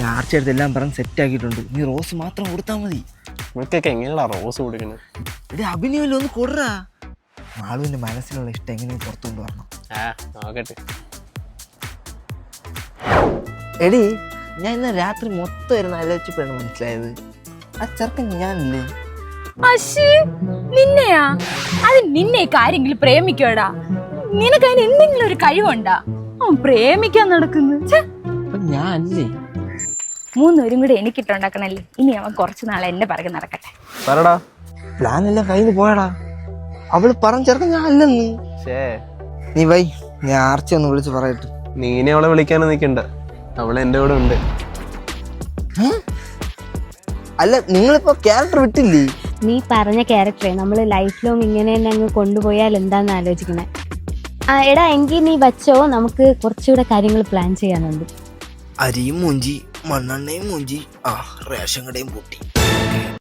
ഞാർച്ചെടുത്തെല്ലാം പറഞ്ഞ് സെറ്റ് ആക്കിയിട്ടുണ്ട്. നീ റോസ് മാത്രം കൊടുത്താൽ മതി. നിനക്കൊക്കെ എങ്ങനെയാ റോസ് കൊടുക്കുന്നത്? എടി അഭിനയല്ലോ, ഒന്ന് കൊടുറാ. മാളുവിന്റെ മനസ്സിലുള്ള ഇഷ്ടം എങ്ങനെയും പുറത്തുകൊണ്ട് വരണം. നോക്കട്ടെ. എടി ഞാൻ ഇന്ന് രാത്രി മൊത്തം ഇരുന്ന് ആലോചിച്ചപ്പോഴാണ് മനസ്സിലായത്, ആ ചെറുക്കൻ ഞാനില്ലേ. നിന്നെയാ? അത് നിന്നെ കാര്യങ്ങൾ പ്രേമിക്കോടാ. നിനക്ക് അതിന് എന്തെങ്കിലും ഒരു കഴിവുണ്ടാ? അവൻ പ്രേമിക്കാൻ നടക്കുന്നു. ഞാൻ അല്ലേ? മൂന്നുപേരും കൂടെ എനിക്കിട്ടുണ്ടാക്കണല്ലേ. ഇനി അവൻ കുറച്ചു നാളെ എന്റെ പിറകെ നടക്കട്ടെ. പ്ലാൻ എല്ലാം കയ്യിൽ നിന്ന് പോയടാ. അവള് പറഞ്ഞ ചെറുക്കൻ ഞാൻ അല്ലെന്ന്. നീ വൈ, ഞാൻ ആർച്ച ഒന്ന് വിളിച്ച് പറയട്ടെ. നീനെ അവളെ വിളിക്കാനും നിൽക്കണ്ട, അവള് എന്റെ കൂടെ ഉണ്ട്. അല്ല, നിങ്ങളിപ്പോ ക്യാരക്ടർ വിട്ടില്ലേ? നീ പറഞ്ഞ ക്യാരക്ടറെ നമ്മൾ ലൈഫ് ലോങ് ഇങ്ങനെ തന്നെ അങ്ങ് കൊണ്ടുപോയാൽ എന്താന്ന് ആലോചിക്കണേ. എടാ എങ്കിൽ നീ വച്ചോ, നമുക്ക് കുറച്ചുകൂടെ കാര്യങ്ങൾ പ്ലാൻ ചെയ്യാനുണ്ട്. അരിയും മൂഞ്ചി, മണ്ണെണ്ണയും മൂഞ്ചി, റേഷൻ കടയും പൂട്ടി.